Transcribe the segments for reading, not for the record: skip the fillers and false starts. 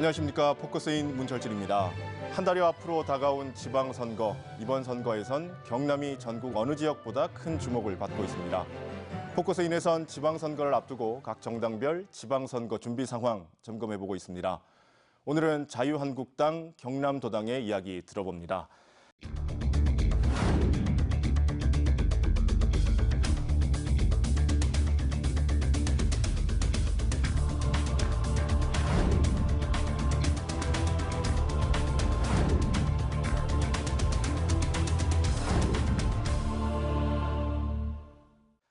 안녕하십니까. 포커스인 문철진입니다. 한 달여 앞으로 다가온 지방선거. 이번 선거에선 경남이 전국 어느 지역보다 큰 주목을 받고 있습니다. 포커스인에선 지방선거를 앞두고 각 정당별 지방선거 준비 상황 점검해보고 있습니다. 오늘은 자유한국당 경남도당의 이야기 들어봅니다.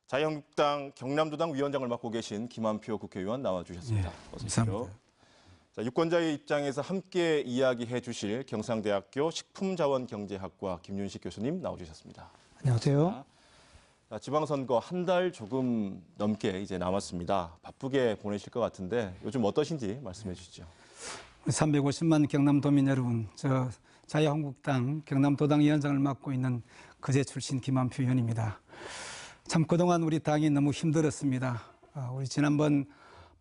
자유한국당 경남도당 위원장을 맡고 계신 김한표 국회의원 나와주셨습니다. 네, 어서 오십시오. 감사합니다. 자, 유권자의 입장에서 함께 이야기해 주실 경상대학교 식품자원경제학과 김윤식 교수님 나와주셨습니다. 안녕하세요. 자, 지방선거 한 달 조금 넘게 이제 남았습니다. 바쁘게 보내실 것 같은데 요즘 어떠신지 말씀해 주시죠. 350만 경남도민 여러분, 저 자유한국당 경남도당 위원장을 맡고 있는 거제 출신 김한표 의원입니다. 참 그동안 우리 당이 너무 힘들었습니다. 우리 지난번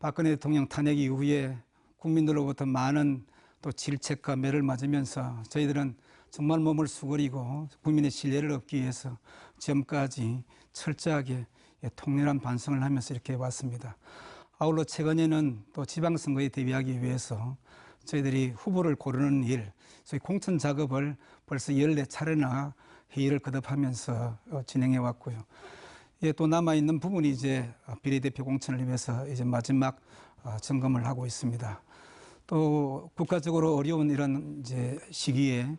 박근혜 대통령 탄핵 이후에 국민들로부터 많은 또 질책과 매를 맞으면서 저희들은 정말 몸을 수그리고 국민의 신뢰를 얻기 위해서 지금까지 철저하게 통렬한 반성을 하면서 이렇게 왔습니다. 아울러 최근에는 또 지방선거에 대비하기 위해서 저희들이 후보를 고르는 일, 소위 공천 작업을 벌써 14차례나 회의를 거듭하면서 진행해 왔고요. 또 남아있는 부분이 이제 비례대표 공천을 위해서 이제 마지막 점검을 하고 있습니다. 또 국가적으로 어려운 이런 이제 시기에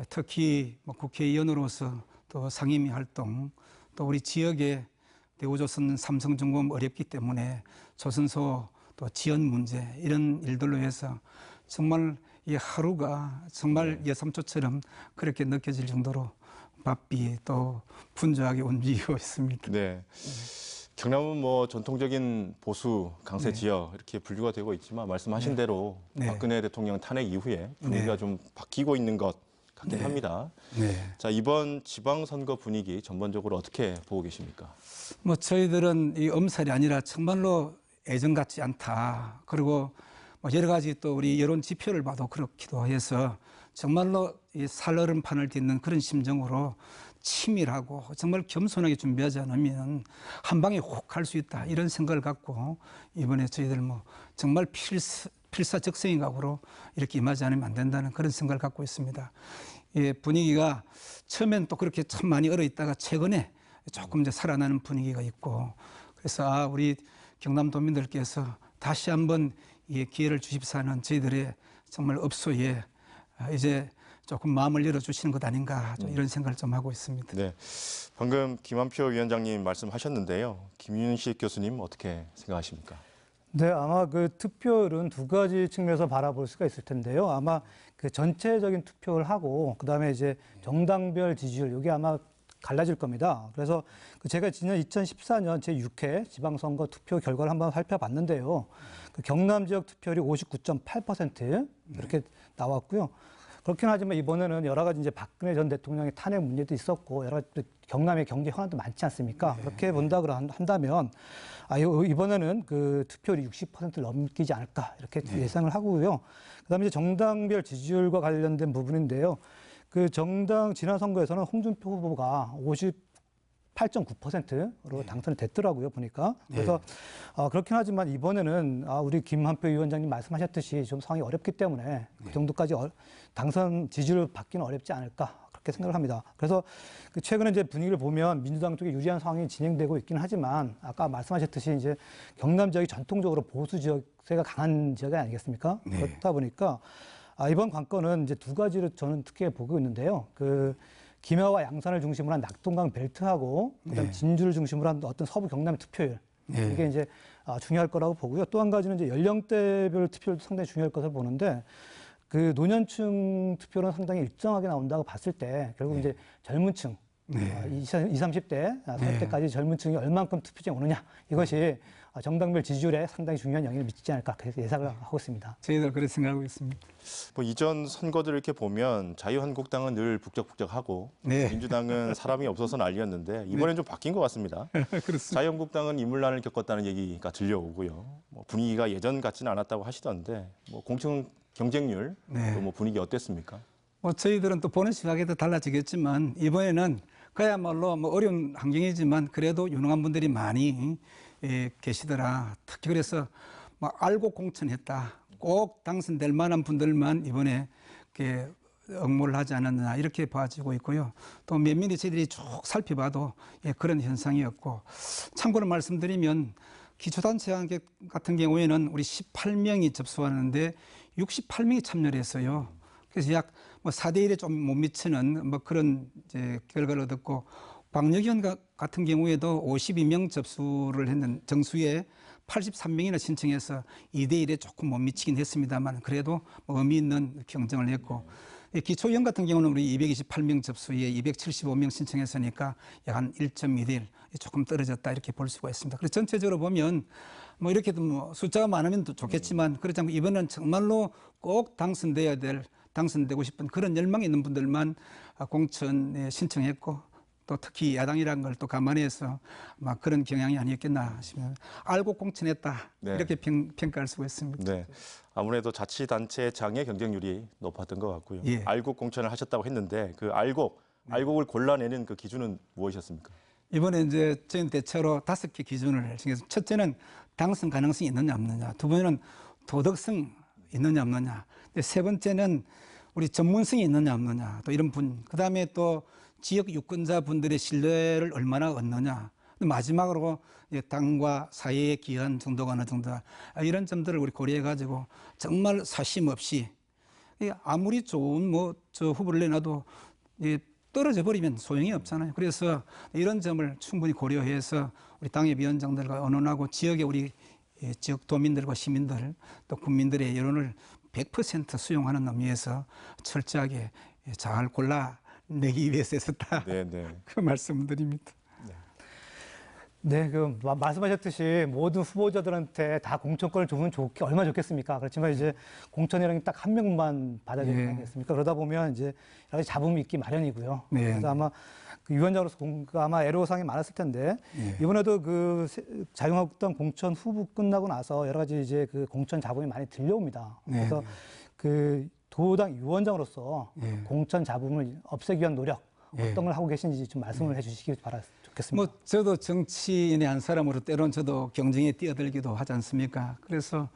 특히 국회의원으로서 또 상임위 활동, 또 우리 지역의 대우조선 삼성중공업 어렵기 때문에 조선소 또 지원 문제 이런 일들로 해서 정말 이 하루가 정말 여삼초처럼 그렇게 느껴질 정도로 바삐 또 분주하게 움직이고 있습니다. 네. 경남은 뭐 전통적인 보수 강세 지역 이렇게 분류가 되고 있지만 말씀하신 대로 박근혜 대통령 탄핵 이후에 분위기가 좀 바뀌고 있는 것 같긴 합니다. 자, 이번 지방선거 분위기 전반적으로 어떻게 보고 계십니까? 뭐 저희들은 이 엄살이 아니라 정말로 예전 같지 않다. 그리고 뭐 여러 가지 또 우리 여론 지표를 봐도 그렇기도 해서 정말로 이 살얼음판을 딛는 그런 심정으로 치밀하고 정말 겸손하게 준비하지 않으면 한 방에 혹 갈 수 있다 이런 생각을 갖고 이번에 저희들 뭐 정말 필사적성의 각오로 이렇게 임하지 않으면 안 된다는 그런 생각을 갖고 있습니다. 분위기가 처음엔 또 그렇게 참 많이 얼어 있다가 최근에 조금 이제 살아나는 분위기가 있고 그래서 우리 경남도민들께서 다시 한번 이 기회를 주십사 하는 저희들의 정말 업소에 이제 조금 마음을 열어주시는 것 아닌가 이런 생각을 좀 하고 있습니다. 네, 방금 김한표 위원장님 말씀하셨는데요. 김윤식 교수님 어떻게 생각하십니까? 네, 아마 그 투표율은 두 가지 측면에서 바라볼 수가 있을 텐데요. 아마 그 전체적인 투표를 하고 그다음에 이제 정당별 지지율 이게 아마 갈라질 겁니다. 그래서 제가 지난 2014년 제6회 지방선거 투표 결과를 한번 살펴봤는데요. 그 경남 지역 투표율이 59.8% 이렇게 나왔고요. 그렇긴 하지만 이번에는 여러 가지 이제 박근혜 전 대통령의 탄핵 문제도 있었고 여러 가지 경남의 경제 현안도 많지 않습니까? 그렇게 본다 한다면 이번에는 그 투표율이 60%를 넘기지 않을까 이렇게 예상을 하고요. 그다음에 이제 정당별 지지율과 관련된 부분인데요. 그 정당 지난 선거에서는 홍준표 후보가 58.9%로 당선이 됐더라고요, 보니까. 그래서 그렇긴 하지만 이번에는 우리 김한표 위원장님 말씀하셨듯이 좀 상황이 어렵기 때문에 그 정도까지 당선 지지율을 받기는 어렵지 않을까 그렇게 생각을 합니다. 그래서 최근에 이제 분위기를 보면 민주당 쪽에 유리한 상황이 진행되고 있긴 하지만 아까 말씀하셨듯이 이제 경남 지역이 전통적으로 보수 지역세가 강한 지역이 아니겠습니까? 그렇다 보니까 이번 관건은 이제 두 가지로 저는 특히 보고 있는데요. 그 김해와 양산을 중심으로 한 낙동강 벨트하고 그다음 진주를 중심으로 한 어떤 서부 경남의 투표율 이게 이제 중요할 거라고 보고요. 또 한 가지는 이제 연령대별 투표율도 상당히 중요할 것을 보는데 그 노년층 투표는 상당히 일정하게 나온다고 봤을 때 결국 이제 젊은층 20, 30대, 40대까지 젊은 층이 얼만큼 투표장에 오느냐 이것이 정당별 지지율에 상당히 중요한 영향을 미치지 않을까 그래서 예상을 하고 있습니다. 저희도 그렇게 생각하고 있습니다. 뭐 이전 선거들을 이렇게 보면 자유한국당은 늘 북적북적하고 민주당은 사람이 없어서 난리였는데 이번엔 좀 바뀐 것 같습니다. 자유한국당은 인물난을 겪었다는 얘기가 들려오고요. 뭐 분위기가 예전 같지는 않았다고 하시던데 뭐 공천 경쟁률 네. 또 뭐 분위기 어땠습니까? 뭐 저희들은 또 보는 시각이 또 달라지겠지만 이번에는 그야말로 뭐 어려운 환경이지만 그래도 유능한 분들이 많이 계시더라. 특히 그래서 뭐 알고 공천했다. 꼭 당선될 만한 분들만 이번에 이렇게 응모를 하지 않았느냐 이렇게 봐지고 있고요. 또 면밀히 저희들이 쭉 살펴봐도 그런 현상이었고 참고로 말씀드리면 기초단체 같은 경우에는 우리 18명이 접수하는데 68명이 참여를 했어요. 그래서 약 뭐 4대 1에 좀 못 미치는 뭐 그런 이제 결과를 얻었고 광역위원 같은 경우에도 52명 접수를 했는 정수에 83명이나 신청해서 2대 1에 조금 못 미치긴 했습니다만 그래도 뭐 의미 있는 경쟁을 했고 기초위원 같은 경우는 우리 228명 접수에 275명 신청했으니까 약 한 1.2대 1 조금 떨어졌다 이렇게 볼 수가 있습니다. 그래서 전체적으로 보면 뭐 이렇게도 뭐 숫자가 많으면 또 좋겠지만 그렇지 않고 이번엔 정말로 꼭 당선되고 싶은 그런 열망이 있는 분들만 공천에 신청했고 또 특히 야당이라는 걸 또 감안해서 막 그런 경향이 아니었겠나 싶습니다. 알고 공천했다 네. 이렇게 평가할 수가 있습니다. 네. 아무래도 자치단체장의 경쟁률이 높았던 것 같고요. 예. 알곡 공천을 하셨다고 했는데 그 알곡을 골라내는 그 기준은 무엇이었습니까? 이번에 이제 저희는 대체로 5개 기준을 정해서 첫째는 당선 가능성이 있느냐 없느냐, 두 번째는 도덕성 있느냐 없느냐, 세 번째는 우리 전문성이 있느냐 없느냐, 또 이런 분, 그 다음에 또 지역 유권자분들의 신뢰를 얼마나 얻느냐, 마지막으로 당과 사회에 기여한 정도가 어느 정도다, 이런 점들을 우리 고려해 가지고 정말 사심 없이 아무리 좋은 저 후보를 내놔도 떨어져 버리면 소용이 없잖아요. 그래서 이런 점을 충분히 고려해서 우리 당협위원장들과 의논하고 지역의 우리 지역 도민들과 시민들 또 국민들의 여론을 100% 수용하는 의미에서 철저하게 잘 골라내기 위해서 했었다. 네, 네. 그 말씀드립니다. 네, 그 말씀하셨듯이 모든 후보자들한테 다 공천권을 주면 얼마나 좋겠습니까? 그렇지만 이제 공천이라는 게 딱 한 명만 받아야 되는 거 아니겠습니까? 그러다 보면 이제 여러 가지 잡음이 있기 마련이고요. 네. 그래서 아마 그 위원장으로서 아마 애로사항이 많았을 텐데 이번에도 그 자유한국당 공천 후보 끝나고 나서 여러 가지 이제 그 공천 잡음이 많이 들려옵니다. 네. 그래서 그 도당 위원장으로서 공천 잡음을 없애기 위한 노력 어떤 걸 하고 계신지 좀 말씀을 해주시기 좋겠습니다. 뭐 저도 정치인의 한 사람으로 때론 저도 경쟁에 뛰어들기도 하지 않습니까? 그래서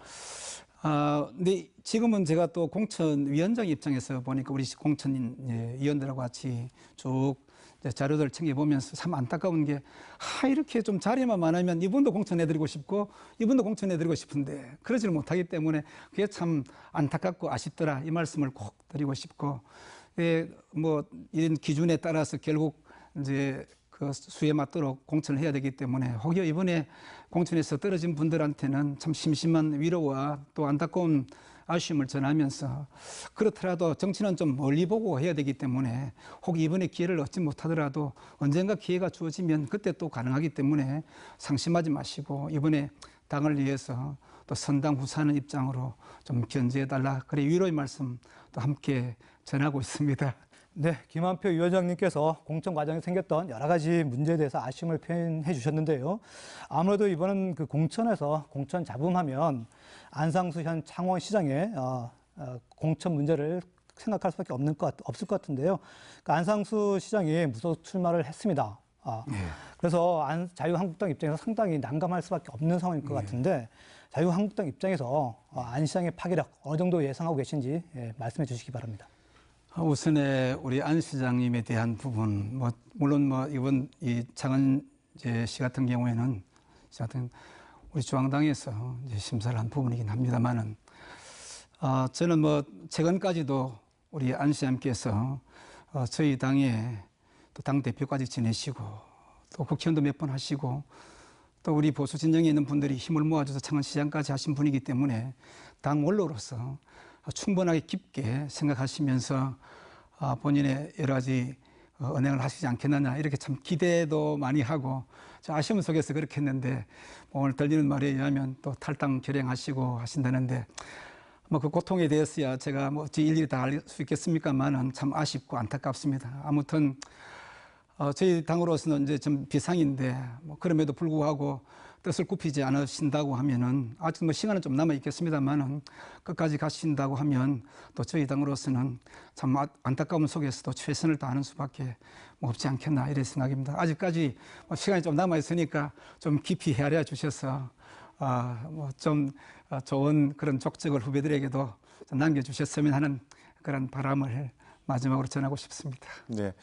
근데 지금은 제가 또 공천위원장 입장에서 보니까 우리 공천위원들하고 같이 쭉 자료들 챙겨보면서 참 안타까운 게 이렇게 좀 자리만 많으면 이분도 공천해드리고 싶고 이분도 공천해드리고 싶은데 그러지를 못하기 때문에 그게 참 안타깝고 아쉽더라 이 말씀을 꼭 드리고 싶고 뭐 이런 기준에 따라서 결국 이제 그 수에 맞도록 공천을 해야 되기 때문에 혹여 이번에 공천에서 떨어진 분들한테는 참 심심한 위로와 또 안타까운 아쉬움을 전하면서 그렇더라도 정치는 좀 멀리 보고 해야 되기 때문에 혹 이번에 기회를 얻지 못하더라도 언젠가 기회가 주어지면 그때 또 가능하기 때문에 상심하지 마시고 이번에 당을 위해서 또 선당 후사하는 입장으로 좀 견제해달라 그래 위로의 말씀 또 함께 전하고 있습니다. 네, 김한표 위원장님께서 공천 과정에 생겼던 여러 가지 문제에 대해서 아쉬움을 표현해 주셨는데요. 아무래도 이번은 그 공천에서 공천 잡음하면 안상수 현 창원시장의 공천 문제를 생각할 수밖에 없을 것 같은데요. 그 안상수 시장이 무소속 출마를 했습니다. 그래서 자유한국당 입장에서 상당히 난감할 수밖에 없는 상황일 것 같은데 자유한국당 입장에서 안 시장의 파괴력 어느 정도 예상하고 계신지 말씀해 주시기 바랍니다. 우선에 우리 안 시장님에 대한 부분, 물론 이번 이 창원시 같은 경우에는 우리 중앙당에서 이제 심사를 한 부분이긴 합니다만은, 저는 최근까지도 우리 안 시장님께서 저희 당의 또 당 대표까지 지내시고 또 국회의원도 몇 번 하시고 또 우리 보수 진영에 있는 분들이 힘을 모아줘서 창원시장까지 하신 분이기 때문에 당 원로로서 충분하게 깊게 생각하시면서 본인의 여러 가지 언행을 하시지 않겠느냐 이렇게 참 기대도 많이 하고 아쉬움 속에서 그렇게 했는데 오늘 들리는 말에 의하면 또 탈당 결행하시고 하신다는데 그 고통에 대해서야 제가 어찌 일일이 다 알 수 있겠습니까만은 참 아쉽고 안타깝습니다. 아무튼 저희 당으로서는 이제 좀 비상인데 뭐 그럼에도 불구하고 뜻을 굽히지 않으신다고 하면은 아직 뭐 시간은 좀 남아 있겠습니다만은 끝까지 가신다고 하면 또 저희 당으로서는 참 안타까움 속에서도 최선을 다하는 수밖에 뭐 없지 않겠나 이런 생각입니다. 아직까지 뭐 시간이 좀 남아 있으니까 좀 깊이 헤아려 주셔서 뭐 좀 좋은 그런 족적을 후배들에게도 좀 남겨주셨으면 하는 그런 바람을 마지막으로 전하고 싶습니다. 네.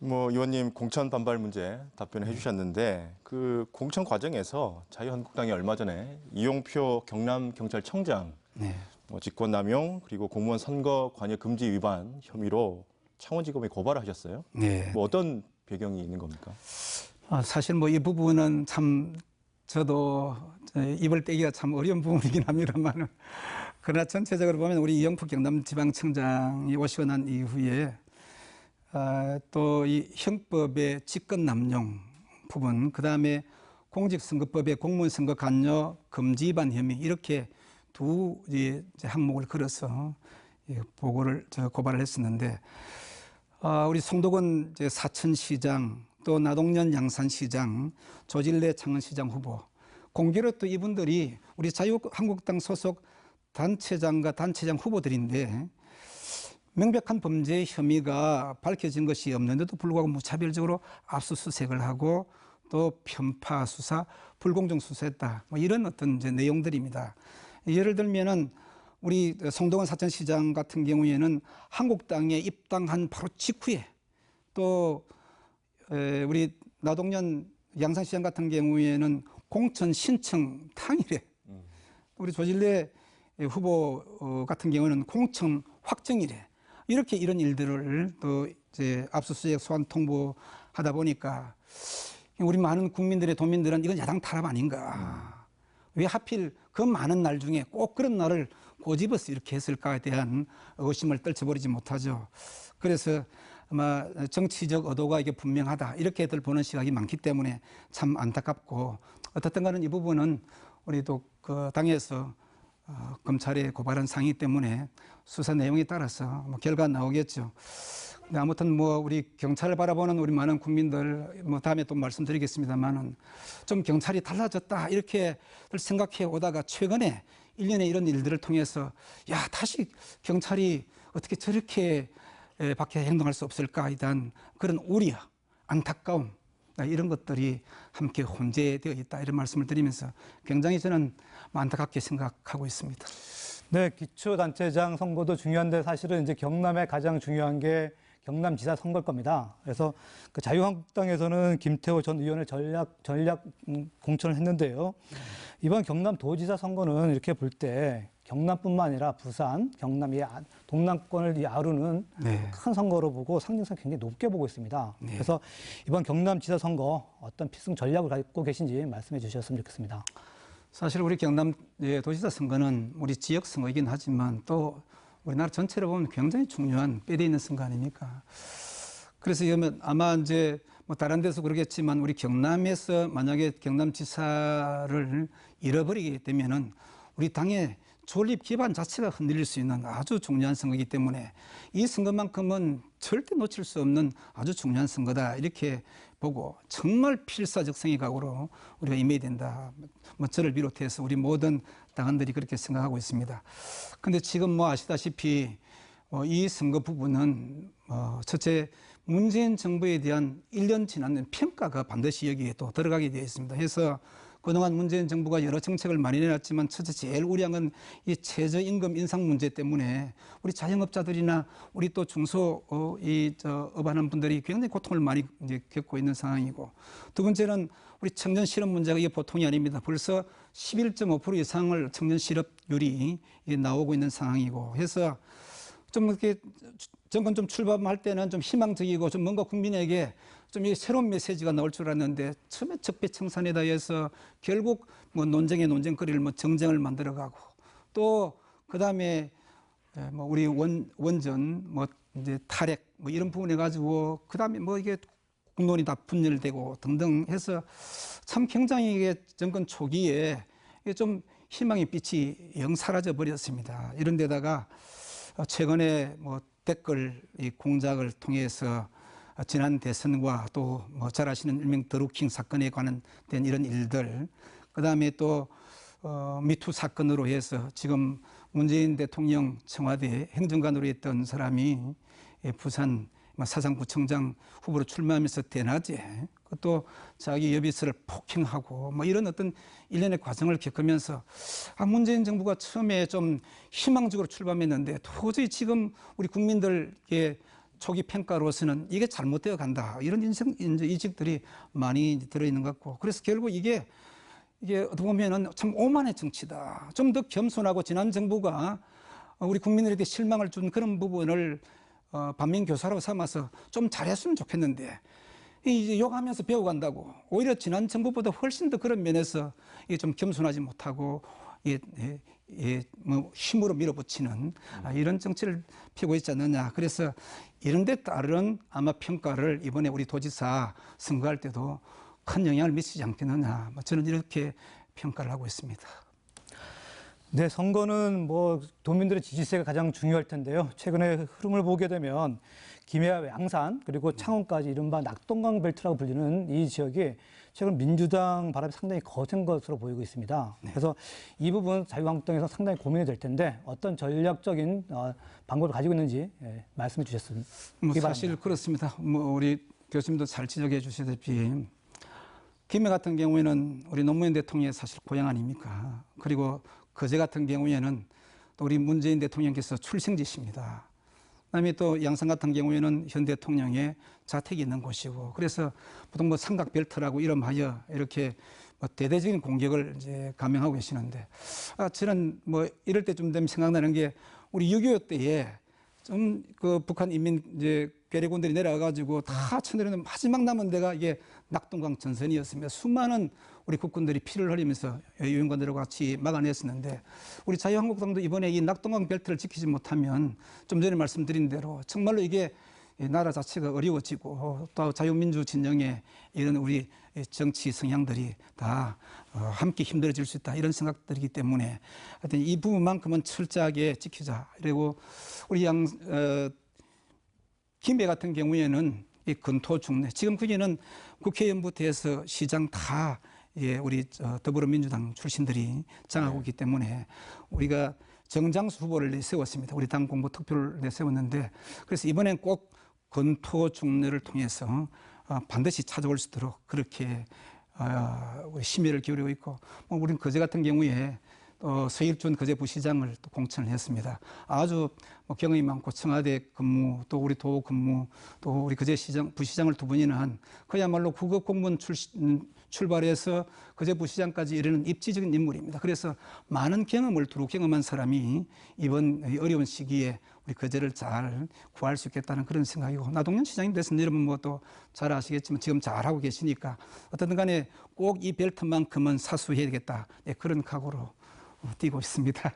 뭐 의원님 공천 반발 문제 답변해 주셨는데 그 공천 과정에서 자유한국당이 얼마 전에 이용표 경남경찰청장 네. 뭐 직권남용 그리고 공무원 선거 관여 금지 위반 혐의로 창원지검에 고발을 하셨어요. 네. 뭐 어떤 배경이 있는 겁니까? 사실 뭐 이 부분은 참 저도 입을 떼기가 참 어려운 부분이긴 합니다만 그러나 전체적으로 보면 우리 이용표 경남지방청장이 오시고 난 이후에 또 이 형법의 직권남용 부분, 그 다음에 공직선거법의 공무원선거 관여 금지 위반 혐의 이렇게 두 항목을 걸어서 고발을 했었는데 우리 송도건 사천시장 또 나동년 양산시장, 조질래 창원시장 후보 공교롭 또 이분들이 우리 자유한국당 소속 단체장과 단체장 후보들인데 명백한 범죄 혐의가 밝혀진 것이 없는데도 불구하고 무차별적으로 압수수색을 하고 또 편파 수사, 불공정 수사했다. 뭐 이런 어떤 이제 내용들입니다. 예를 들면은 우리 송도건 사천시장 같은 경우에는 한국당에 입당한 바로 직후에 또 우리 나동년 양산시장 같은 경우에는 공천 신청 당일에 우리 조질래 후보 같은 경우는 공천 확정일에 이렇게 이런 일들을 또 이제 압수수색 소환 통보하다 보니까 우리 많은 국민들의 도민들은 이건 야당 탄압 아닌가? 왜 하필 그 많은 날 중에 꼭 그런 날을 고집어서 이렇게 했을까에 대한 의심을 떨쳐버리지 못하죠. 그래서 아마 정치적 의도가 이게 분명하다 이렇게들 보는 시각이 많기 때문에 참 안타깝고 어떻든 간에 이 부분은 우리도 그 당에서 검찰에 고발한 상이기 때문에 수사 내용에 따라서 뭐 결과 나오겠죠. 근데 아무튼 뭐 우리 경찰을 바라보는 우리 많은 국민들 뭐 다음에 또 말씀드리겠습니다만은 좀 경찰이 달라졌다 이렇게 생각해 오다가 최근에 1년에 이런 일들을 통해서 야 다시 경찰이 어떻게 저렇게 밖에 행동할 수 없을까에 대한 그런 우려, 안타까움 이런 것들이 함께 혼재되어 있다 이런 말씀을 드리면서 굉장히 저는 안타깝게 생각하고 있습니다. 네, 기초단체장 선거도 중요한데 사실은 이제 경남에 가장 중요한 게 경남지사 선거일 겁니다. 그래서 그 자유한국당에서는 김태호 전 의원을 전략 공천을 했는데요. 이번 경남도지사 선거는 이렇게 볼 때 경남뿐만 아니라 부산, 경남 이 동남권을 아우르는 큰 선거로 보고 상징성 굉장히 높게 보고 있습니다. 그래서 이번 경남지사 선거 어떤 필승 전략을 갖고 계신지 말씀해 주셨으면 좋겠습니다. 사실 우리 경남 도지사 선거는 우리 지역 선거이긴 하지만 또 우리나라 전체로 보면 굉장히 중요한 뼈대 있는 선거 아닙니까? 그래서 이러면 아마 이제 뭐 다른 데서 그러겠지만 우리 경남에서 만약에 경남지사를 잃어버리게 되면은 우리 당의 존립 기반 자체가 흔들릴 수 있는 아주 중요한 선거이기 때문에 이 선거만큼은 절대 놓칠 수 없는 아주 중요한 선거다 이렇게 보고 정말 필사적성의 각오로 우리가 임해야 된다. 뭐 저를 비롯해서 우리 모든 당원들이 그렇게 생각하고 있습니다. 그런데 지금 뭐 아시다시피 이 선거 부분은 첫째 문재인 정부에 대한 1년 지난 평가가 반드시 여기에 또 들어가게 되어 있습니다. 그래서 그동안 문재인 정부가 여러 정책을 많이 내놨지만 첫째 제일 우려한 건 이 최저임금 인상 문제 때문에 우리 자영업자들이나 우리 또 중소 업하는 분들이 굉장히 고통을 많이 이제 겪고 있는 상황이고 두 번째는 우리 청년 실업 문제가 이게 보통이 아닙니다. 벌써 11.5% 이상을 청년 실업률이 나오고 있는 상황이고 해서 좀 이렇게 정권 좀 출범할 때는 좀 희망적이고 좀 뭔가 국민에게 좀 새로운 메시지가 나올 줄 알았는데 처음에 적폐청산에다 해서 결국 뭐 논쟁의 논쟁거리를 뭐 정쟁을 만들어가고 또 그다음에 뭐 우리 원전 뭐 이제 탈핵 뭐 이런 부분에 가지고 그다음에 뭐 이게 국론이 다 분열되고 등등 해서 참 굉장히 이게 정권 초기에 이게 좀 희망의 빛이 영 사라져 버렸습니다. 이런 데다가 최근에 뭐 댓글 이 공작을 통해서 지난 대선과 또 뭐 잘 아시는 일명 드루킹 사건에 관련된 이런 일들, 그다음에 또 미투 사건으로 해서 지금 문재인 대통령 청와대 행정관으로 했던 사람이 부산 사상구청장 후보로 출마하면서 대낮에 또 자기 여비서를 폭행하고 뭐 이런 어떤 일련의 과정을 겪으면서 문재인 정부가 처음에 좀 희망적으로 출범했는데 도저히 지금 우리 국민들의 초기 평가로서는 이게 잘못되어 간다, 이런 인식들이 많이 들어있는 것 같고, 그래서 결국 이게 어떻게 보면은 참 오만의 정치다. 좀 더 겸손하고 지난 정부가 우리 국민들에게 실망을 준 그런 부분을 반면교사로 삼아서 좀 잘했으면 좋겠는데, 이제 욕하면서 배워간다고 오히려 지난 정부보다 훨씬 더 그런 면에서 이게 좀 겸손하지 못하고 뭐 힘으로 밀어붙이는 이런 정치를 펴고 있지 않느냐. 그래서 이런 데 따른 아마 평가를 이번에 우리 도지사 선거할 때도 큰 영향을 미치지 않겠느냐. 저는 이렇게 평가를 하고 있습니다. 네, 선거는 뭐 도민들의 지지세가 가장 중요할 텐데요. 최근에 흐름을 보게 되면 김해와 양산 그리고 창원까지 이른바 낙동강 벨트라고 불리는 이 지역이 최근 민주당 바람이 상당히 거센 것으로 보이고 있습니다. 그래서 이 부분 자유한국당에서 상당히 고민이 될 텐데 어떤 전략적인 방법을 가지고 있는지 말씀해 주셨습니다. 사실 그렇습니다. 우리 교수님도 잘 지적해 주시다시피 김해 같은 경우에는 우리 노무현 대통령의 사실 고향 아닙니까? 그리고 거제 같은 경우에는 또 우리 문재인 대통령께서 출생지십니다. 그다음에 또 양산 같은 경우에는 현 대통령의 자택이 있는 곳이고, 그래서 보통 뭐 삼각벨트라고 이름하여 이렇게 뭐 대대적인 공격을 이제 감행하고 계시는데, 저는 뭐 이럴 때 좀 되면 생각나는 게 우리 6.25 때에 좀 그 북한 인민 이제 괴뢰군들이 내려와가지고 다 쳐내려는 마지막 남은 데가 이게 낙동강 전선이었습니다. 수많은 우리 국군들이 피를 흘리면서 유엔관들과 같이 막아냈었는데, 우리 자유한국당도 이번에 이 낙동강 벨트를 지키지 못하면 좀 전에 말씀드린 대로 정말로 이게 나라 자체가 어려워지고 또 자유민주 진영의 이런 우리 정치 성향들이 다 함께 힘들어질 수 있다, 이런 생각들이기 때문에 하여튼 이 부분만큼은 철저하게 지키자. 그리고 우리 김해 같은 경우에는 이 근토중내, 지금 거기는 국회의원부터 해서 시장 다 우리 더불어민주당 출신들이 장하고 있기 때문에 우리가 정장수 후보를 내세웠습니다. 우리 당 공보 투표를 내세웠는데, 그래서 이번엔 꼭 근토중내를 통해서 반드시 찾아올 수 있도록 그렇게 심혈을 기울이고 있고, 우리는 거제 같은 경우에 서일준 거제 부시장을 또 공천을 했습니다. 아주 경험이 많고 청와대 근무, 또 우리 도 근무, 또 우리 거제 부시장을 두 번이나 한 그야말로 국업 공무원 출발해서 거제 부시장까지 이르는 입지적인 인물입니다. 그래서 많은 경험을 두루 경험한 사람이 이번 어려운 시기에 우리 거제를 잘 구할 수 있겠다는 그런 생각이고, 나동현 시장님 됐으면 여러분 뭐 또 잘 아시겠지만 지금 잘하고 계시니까 어떻든 간에 꼭 이 벨트만큼은 사수해야 되겠다, 그런 각오로 뛰고 있습니다.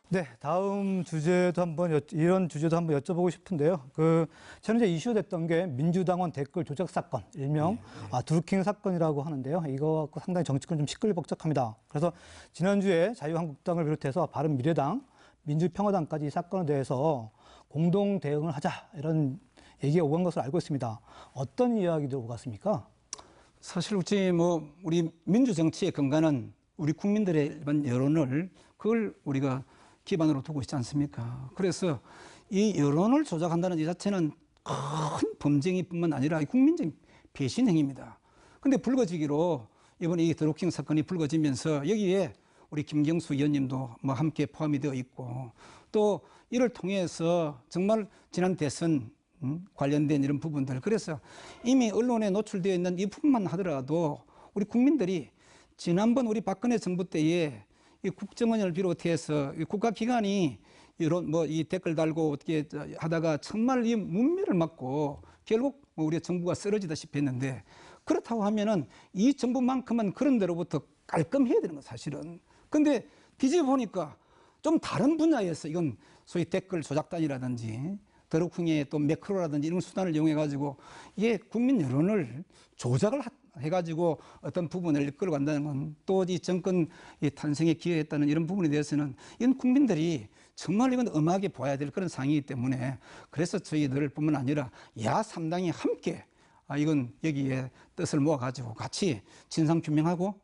네, 다음 주제도 이런 주제도 한번 여쭤보고 싶은데요. 현재 이슈됐던 게 민주당원 댓글 조작 사건, 일명 드루킹 사건이라고 하는데요. 이거 갖고 상당히 정치권 좀 시끌벅적합니다. 그래서 지난주에 자유한국당을 비롯해서 바른미래당, 민주평화당까지 이 사건에 대해서 공동 대응을 하자, 이런 얘기가 오간 것으로 알고 있습니다. 어떤 이야기들 오갔습니까? 사실 우리 민주 정치의 근간은 우리 국민들의 일반 여론을, 그걸 우리가 기반으로 두고 있지 않습니까? 그래서 이 여론을 조작한다는 이 자체는 큰 범죄행위뿐만 아니라 국민적인 배신 행위입니다. 그런데 불거지기로 이번에 이 드루킹 사건이 불거지면서 여기에 우리 김경수 의원님도 함께 포함이 되어 있고, 또 이를 통해서 정말 지난 대선 관련된 이런 부분들, 그래서 이미 언론에 노출되어 있는 이 부분만 하더라도 우리 국민들이 지난번 우리 박근혜 정부 때에 이 국정원을 비롯해서 이 국가기관이 이런 이 댓글 달고 어떻게 하다가 정말 이 문매를 맞고 결국 우리 정부가 쓰러지다시피 했는데, 그렇다고 하면은 이 정부만큼은 그런 데로부터 깔끔해야 되는 거 사실은. 근데 뒤집어 보니까 좀 다른 분야에서 이건 소위 댓글 조작단이라든지 드루킹의 또 매크로라든지 이런 수단을 이용해 가지고 이게 국민 여론을 조작을 해가지고 어떤 부분을 이끌어 간다는 건, 또 이 정권 탄생에 기여했다는 이런 부분에 대해서는 이건 국민들이 정말 이건 엄하게 봐야 될 그런 상황이기 때문에 그래서 저희들 뿐만 아니라 야3당이 함께 이건 여기에 뜻을 모아가지고 같이 진상 규명하고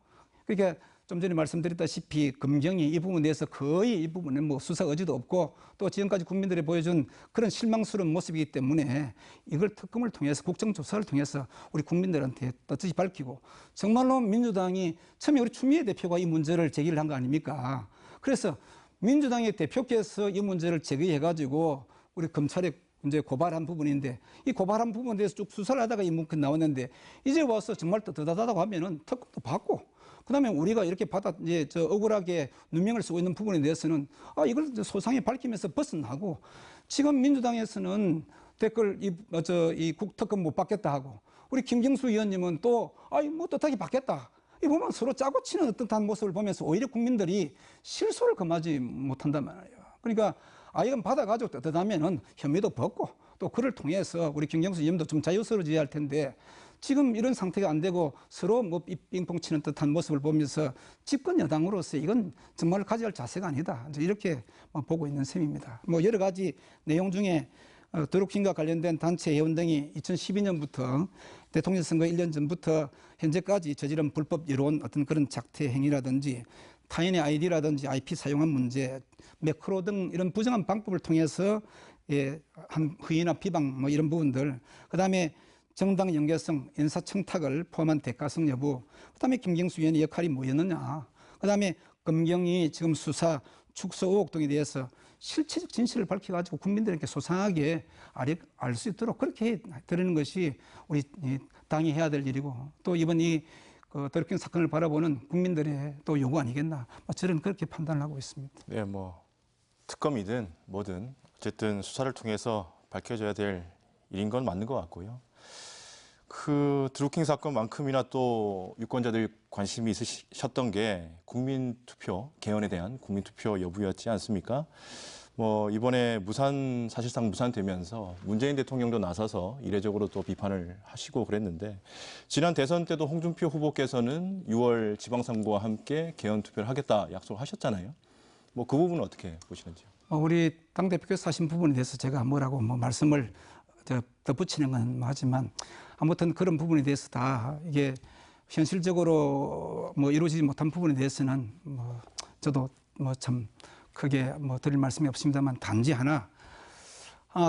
그러니까 좀 전에 말씀드렸다시피 검경이 이 부분에 대해서 거의 이 부분에 뭐 수사 의지도 없고 또 지금까지 국민들이 보여준 그런 실망스러운 모습이기 때문에 이걸 특검을 통해서 국정조사를 통해서 우리 국민들한테 떳떳이 밝히고 정말로 민주당이 처음에 우리 추미애 대표가 이 문제를 제기를 한 거 아닙니까? 그래서 민주당의 대표께서 이 문제를 제기해가지고 우리 검찰에 이제 고발한 부분인데 이 고발한 부분에 대해서 쭉 수사를 하다가 이 문건 나왔는데 이제 와서 정말 떳떳하다고 하면은 특검도 받고 그다음에 우리가 이렇게 받아 이제 저 억울하게 누명을 쓰고 있는 부분에 대해서는 이걸 소상히 밝히면서 벗어나고 지금 민주당에서는 댓글 이 국특검 못 받겠다 하고 우리 김경수 의원님은 또 뭐 떳하게 받겠다. 이 보면 서로 짜고 치는 듯한 모습을 보면서 오히려 국민들이 실소를 금하지 못한단 말이에요. 그러니까 이건 받아가지고 떳떳하면은 혐의도 벗고 또 그를 통해서 우리 김경수 의원도 좀 자유스러워져야 할 텐데 지금 이런 상태가 안 되고 서로 뭐 빙봉 치는 듯한 모습을 보면서 집권 여당으로서 이건 정말 가져야 할 자세가 아니다. 이렇게 보고 있는 셈입니다. 뭐 여러 가지 내용 중에 드루킹과 관련된 단체 회원 등이 2012년부터 대통령 선거 1년 전부터 현재까지 저지른 불법 이론 어떤 그런 작태 행위라든지 타인의 아이디라든지 IP 사용한 문제, 매크로 등 이런 부정한 방법을 통해서 한 허위나 비방 뭐 이런 부분들, 그다음에 정당 연계성, 인사청탁을 포함한 대가성 여부, 그다음에 김경수 의원의 역할이 뭐였느냐, 그다음에 검경이 지금 수사 축소 의혹 등에 대해서 실체적 진실을 밝혀가지고 국민들에게 소상하게 알 수 있도록 그렇게 드리는 것이 우리 당이 해야 될 일이고 또 이번 이 드루킹 사건을 바라보는 국민들의 또 요구 아니겠나, 저는 그렇게 판단을 하고 있습니다. 네, 뭐 특검이든 뭐든 어쨌든 수사를 통해서 밝혀져야 될 일인 건 맞는 것 같고요. 그 드루킹 사건만큼이나 또 유권자들이 관심이 있으셨던 게 국민투표 개헌에 대한 국민투표 여부였지 않습니까? 뭐 이번에 사실상 무산되면서 문재인 대통령도 나서서 이례적으로 또 비판을 하시고 그랬는데 지난 대선 때도 홍준표 후보께서는 6월 지방선거와 함께 개헌 투표를 하겠다 약속하셨잖아요. 뭐 그 부분은 어떻게 보시는지요? 우리 당대표께서 하신 부분에 대해서 제가 뭐라고 말씀을 덧붙이는 건 하지만 아무튼 그런 부분에 대해서 다 이게 현실적으로 이루어지지 못한 부분에 대해서는 저도 참 크게 드릴 말씀이 없습니다만 단지 하나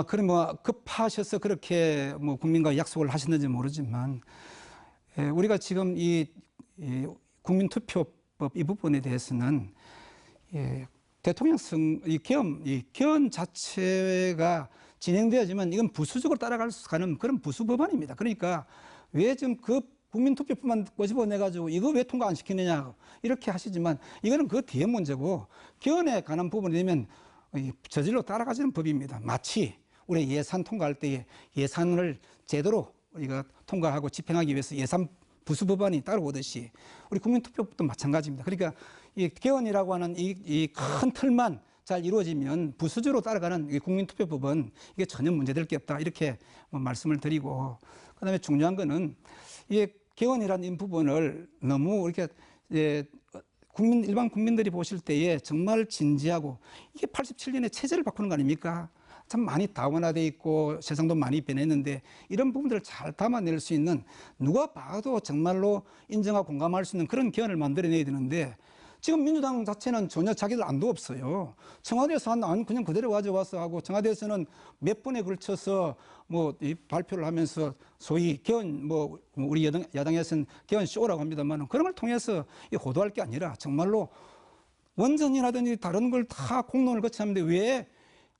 그럼 급하셔서 그렇게 국민과 약속을 하셨는지 모르지만 우리가 지금 이 국민투표법 이 부분에 대해서는 대통령 개헌 자체가 진행되어야지만 이건 부수적으로 따라가는 그런 부수 법안입니다. 그러니까 왜 지금 그 국민투표법만 꼬집어내가지고 이거 왜 통과 안 시키느냐 이렇게 하시지만 이거는 그 뒤에 문제고 개헌에 관한 부분이 되면 저질로 따라가지는 법입니다. 마치 우리 예산 통과할 때에 예산을 제대로 우리가 통과하고 집행하기 위해서 예산 부수 법안이 따라오듯이 우리 국민투표법도 마찬가지입니다. 그러니까 이 개헌이라고 하는 이 큰 틀만 잘 이루어지면 부수적으로 따라가는 이 국민투표법은 이게 전혀 문제될 게 없다 이렇게 말씀을 드리고, 그다음에 중요한 거는 이 개헌이라는 부분을 너무 이렇게 일반 국민들이 보실 때에 정말 진지하고 이게 87년에 체제를 바꾸는 거 아닙니까? 참 많이 다원화돼 있고 세상도 많이 변했는데 이런 부분들을 잘 담아낼 수 있는 누가 봐도 정말로 인정하고 공감할 수 있는 그런 개헌을 만들어내야 되는데 지금 민주당 자체는 전혀 자기들 안도 없어요. 청와대에서 안 그냥 그대로 가져와서 하고 청와대에서는 몇 번에 걸쳐서 이 발표를 하면서 소위 개헌 우리 야당에서는 개헌 쇼라고 합니다만 그런 걸 통해서 호도할 게 아니라 정말로 원전이라든지 다른 걸 다 공론을 거치는데 왜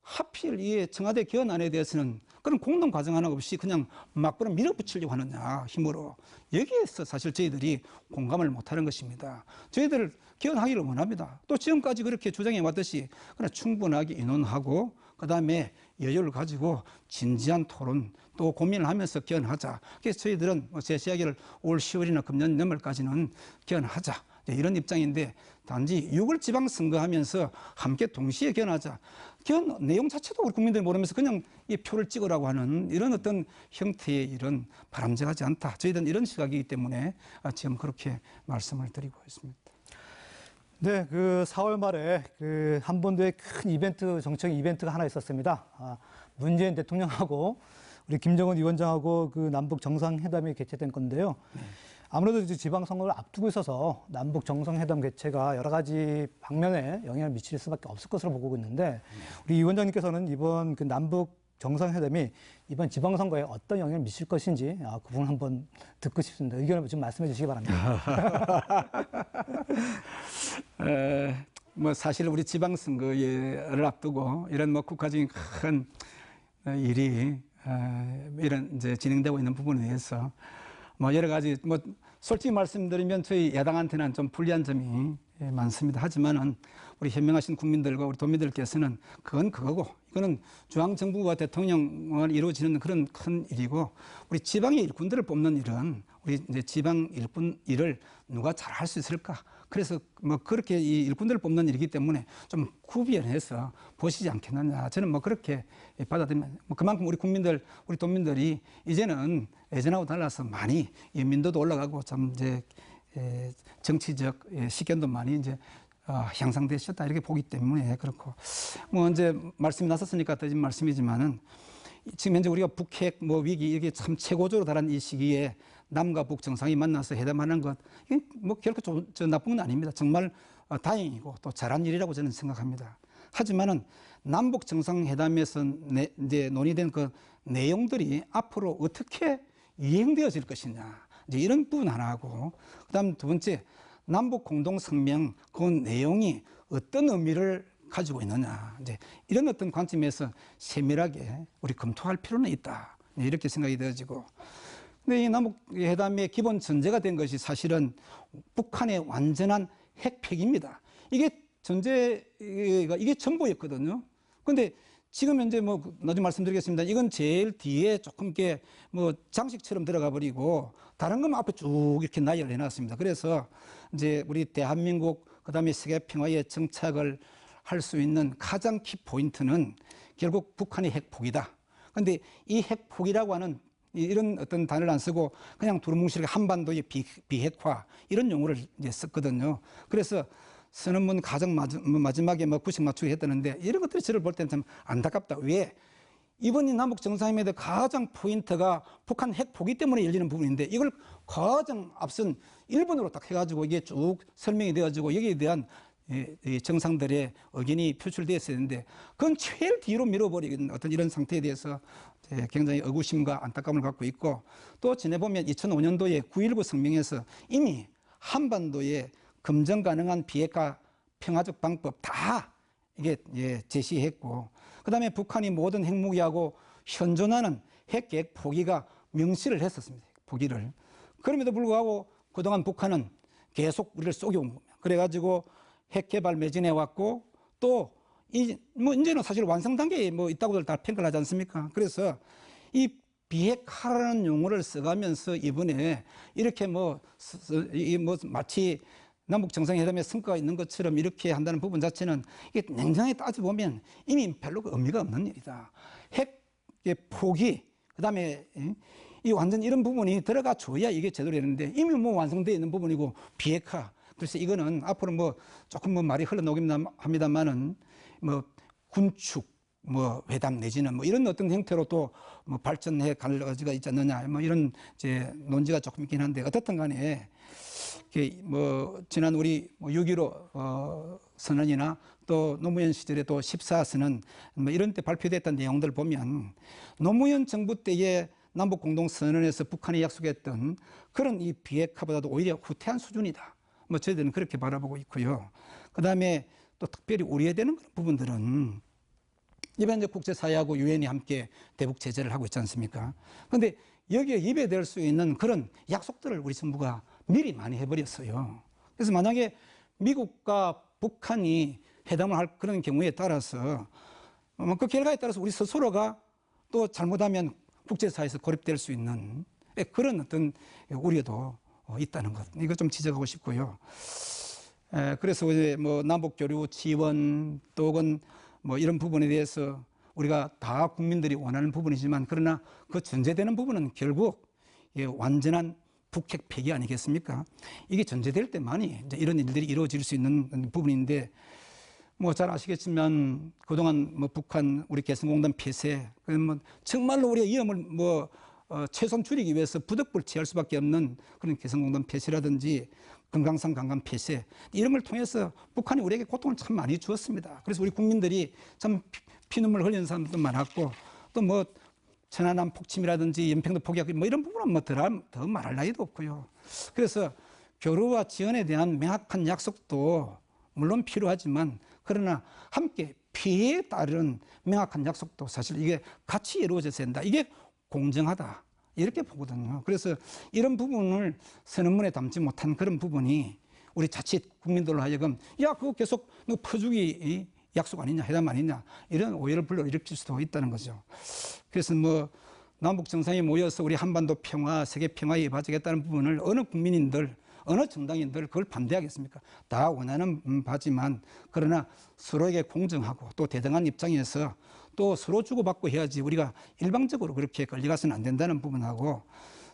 하필 이 청와대 개헌안에 대해서는 그런 공론 과정 하나 없이 그냥 막 그런 밀어붙이려고 하느냐 힘으로, 여기에서 사실 저희들이 공감을 못하는 것입니다. 저희들 개헌하기를 원합니다. 또 지금까지 그렇게 주장해 왔듯이 그냥 충분하게 의논하고 그다음에 여유를 가지고 진지한 토론 또 고민을 하면서 개헌하자. 그래서 저희들은 제시하기를 올 10월이나 금년 연말까지는 개헌하자 이런 입장인데 단지 6월 지방선거하면서 함께 동시에 개헌하자. 개헌 내용 자체도 우리 국민들이 모르면서 그냥 이 표를 찍으라고 하는 이런 어떤 형태의 일은 바람직하지 않다. 저희들은 이런 시각이기 때문에 지금 그렇게 말씀을 드리고 있습니다. 네, 그 4월 말에 그 한반도에 큰 이벤트, 정책 이벤트가 하나 있었습니다. 문재인 대통령하고 우리 김정은 위원장하고 그 남북 정상회담이 개최된 건데요. 아무래도 이제 지방선거를 앞두고 있어서 남북 정상회담 개최가 여러 가지 방면에 영향을 미칠 수밖에 없을 것으로 보고 있는데 우리 위원장님께서는 이번 그 남북 정상회담이 이번 지방선거에 어떤 영향을 미칠 것인지 그 부분 한번 듣고 싶습니다. 의견을 좀 말씀해 주시기 바랍니다. 뭐 사실 우리 지방선거를 앞두고 이런 뭐 국가적인 큰 일이 이런 이제 진행되고 있는 부분에 대해서 뭐 여러 가지 뭐 솔직히 말씀드리면 저희 야당한테는 좀 불리한 점이 많습니다. 하지만은 우리 현명하신 국민들과 우리 도민들께서는 그건 그거고 이거는 중앙정부와 대통령을 이루어지는 그런 큰 일이고 우리 지방의 일꾼들을 뽑는 일은 우리 이제 지방 일꾼 일을 누가 잘 할 수 있을까? 그래서 뭐 그렇게 이 일꾼들을 뽑는 일이기 때문에 좀 구비해서 보시지 않겠느냐. 저는 뭐 그렇게 받아들이면 뭐 그만큼 우리 국민들, 우리 도민들이 이제는 예전하고 달라서 많이 민도도 올라가고 참 이제 정치적 식견도 많이 이제 향상되셨다 이렇게 보기 때문에 그렇고 뭐 이제 말씀이 나섰으니까 드린 말씀이지만은 지금 현재 우리가 북핵 뭐 위기 이게 참 최고조로 달한 이 시기에 남과 북 정상이 만나서 회담하는 것 이게 뭐 결코 나쁜 건 아닙니다. 정말 다행이고 또 잘한 일이라고 저는 생각합니다. 하지만은 남북 정상회담에서 이제 논의된 그 내용들이 앞으로 어떻게 이행되어질 것이냐 이제 이런 부분 하나하고 그다음 두 번째 남북 공동 성명 그 내용이 어떤 의미를 가지고 있느냐 이제 이런 어떤 관점에서 세밀하게 우리 검토할 필요는 있다 이렇게 생각이 되어지고 근데 이 남북 회담의 기본 전제가 된 것이 사실은 북한의 완전한 핵 폐기입니다. 이게 전제가 이게 전부였거든요. 그런데 지금 현재 뭐 나중에 말씀드리겠습니다. 이건 제일 뒤에 조금 이렇게 뭐 장식처럼 들어가 버리고 다른 건 앞에 쭉 이렇게 나열을 해놨습니다. 그래서 이제 우리 대한민국 그다음에 세계 평화에 정착을 할 수 있는 가장 키 포인트는 결국 북한의 핵 포기다. 그런데 이 핵 포기라고 하는 이런 어떤 단어를 안 쓰고 그냥 두루뭉실하게 한반도의 비핵화 이런 용어를 이제 썼거든요. 그래서 선언문 가장 마지막에 뭐 구식 맞추기 했다는데 이런 것들이 저를 볼 때는 참 안타깝다. 왜? 이번 이 남북 정상회담의 가장 포인트가 북한 핵 포기 때문에 열리는 부분인데 이걸 가장 앞선 일본으로 딱 해가지고 이게 쭉 설명이 되어지고 여기에 대한 정상들의 의견이 표출되었어야 했는데 그건 제일 뒤로 밀어버리는 어떤 이런 상태에 대해서 굉장히 의구심과 안타까움을 갖고 있고 또 지내보면 2005년도에 9.19 성명에서 이미 한반도에 검증 가능한 비핵화 평화적 방법 다 이게 제시했고 그다음에 북한이 모든 핵무기하고 현존하는 핵계획 포기가 명시를 했었습니다. 포기를. 그럼에도 불구하고 그동안 북한은 계속 우리를 속여온 겁니다. 그래가지고 핵 개발 매진해 왔고 또 뭐 이제는 사실 완성 단계에 뭐 있다고들 다 평가를 하지 않습니까? 그래서 이 비핵화라는 용어를 써가면서 이번에 이렇게 뭐 마치 남북 정상회담에 성과가 있는 것처럼 이렇게 한다는 부분 자체는 이게 냉정하게 따져보면 이미 별로 의미가 없는 일이다. 핵의 포기, 그 다음에 이 완전 이런 부분이 들어가 줘야 이게 제대로 되는데 이미 뭐 완성되어 있는 부분이고 비핵화. 그래서 이거는 앞으로 뭐 조금 뭐 말이 흘러나오긴 합니다만은 뭐 군축, 뭐 회담 내지는 뭐 이런 어떤 형태로 또 뭐 발전해 갈 여지가 있지 않느냐 뭐 이런 이제 논지가 조금 있긴 한데 어떻든 간에 뭐 지난 우리 6.15 선언이나 또 노무현 시절에 또 14선언 뭐 이런 때 발표됐던 내용들 보면 노무현 정부 때의 남북 공동 선언에서 북한이 약속했던 그런 이 비핵화보다도 오히려 후퇴한 수준이다. 뭐 저희들은 그렇게 바라보고 있고요. 그다음에 또 특별히 우려되는 그런 부분들은 이번 이제 국제사회하고 유엔이 함께 대북 제재를 하고 있지 않습니까? 그런데 여기에 입에 댈 수 있는 그런 약속들을 우리 정부가 미리 많이 해버렸어요. 그래서 만약에 미국과 북한이 회담을 할 그런 경우에 따라서 그 결과에 따라서 우리 스스로가 또 잘못하면 국제사회에서 고립될 수 있는 그런 어떤 우려도 있다는 것. 이거 좀 지적하고 싶고요. 그래서 이제 뭐 남북 교류 지원 또는 뭐 이런 부분에 대해서 우리가 다 국민들이 원하는 부분이지만 그러나 그 전제되는 부분은 결국 완전한 북핵 폐기 아니겠습니까? 이게 전제될 때만이 이제 이런 일들이 이루어질 수 있는 부분인데 뭐 잘 아시겠지만 그동안 뭐 북한 우리 개성공단 폐쇄 뭐 정말로 우리가 위험을 뭐 최소한 줄이기 위해서 부득불 취할 수밖에 없는 그런 개성공단 폐쇄라든지 금강산 강간 폐쇄 이런 걸 통해서 북한이 우리에게 고통을 참 많이 주었습니다. 그래서 우리 국민들이 참 피눈물 흘리는 사람들도 많았고 또 뭐 천안함 폭침이라든지 연평도 포기하기 뭐 이런 부분은 뭐 더 말할 나위도 없고요. 그래서 교류와 지원에 대한 명확한 약속도 물론 필요하지만 그러나 함께 피해에 따른 명확한 약속도 사실 이게 같이 이루어져야 된다. 이게 공정하다. 이렇게 보거든요. 그래서 이런 부분을 선언문에 담지 못한 그런 부분이 우리 자칫 국민들로 하여금 야 그거 계속 너 퍼주기 약속 아니냐 회담 아니냐 이런 오해를 불러일으킬 수도 있다는 거죠. 그래서 뭐 남북 정상이 모여서 우리 한반도 평화 세계 평화에 이바지겠다는 부분을 어느 국민인들 어느 정당인들 그걸 반대하겠습니까? 다 원하는 바지만 그러나 서로에게 공정하고 또 대등한 입장에서 또 서로 주고받고 해야지 우리가 일방적으로 그렇게 걸려가서는 안 된다는 부분하고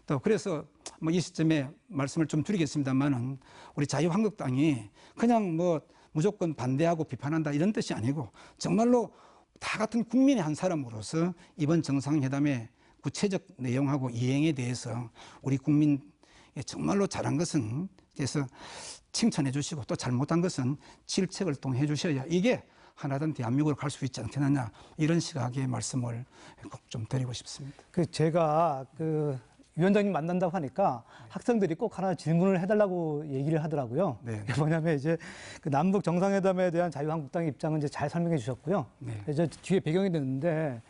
또 그래서 뭐 이 시점에 말씀을 좀 드리겠습니다만은 우리 자유한국당이 그냥 뭐 무조건 반대하고 비판한다 이런 뜻이 아니고 정말로 다 같은 국민의 한 사람으로서 이번 정상회담의 구체적 내용하고 이행에 대해서 우리 국민 정말로 잘한 것은 그래서 칭찬해 주시고 또 잘못한 것은 질책을 통해 주셔야 이게 하나된 대한민국으로 갈 수 있지 않겠느냐 이런 시각의 말씀을 꼭 좀 드리고 싶습니다. 제가 위원장님 만난다고 하니까 학생들이 꼭 하나 질문을 해달라고 얘기를 하더라고요. 네. 그게 뭐냐면 이제 남북 정상회담에 대한 자유한국당의 입장은 이제 잘 설명해 주셨고요. 네. 이제 뒤에 배경이 됐는데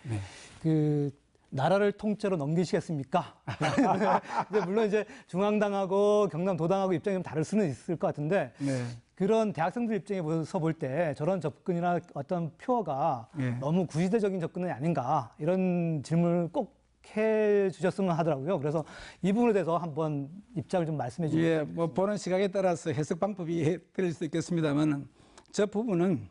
네. 나라를 통째로 넘기시겠습니까? 이제 물론 이제 중앙당하고 경남도당하고 입장이 좀 다를 수는 있을 것 같은데 네. 그런 대학생들 입장에서 볼 때 저런 접근이나 어떤 표어가 네. 너무 구시대적인 접근이 아닌가 이런 질문을 꼭 해 주셨으면 하더라고요. 그래서 이 부분에 대해서 한번 입장을 좀 말씀해 주시죠. 예, 뭐 보는 시각에 따라서 해석 방법이 틀릴 수 있겠습니다만 저 부분은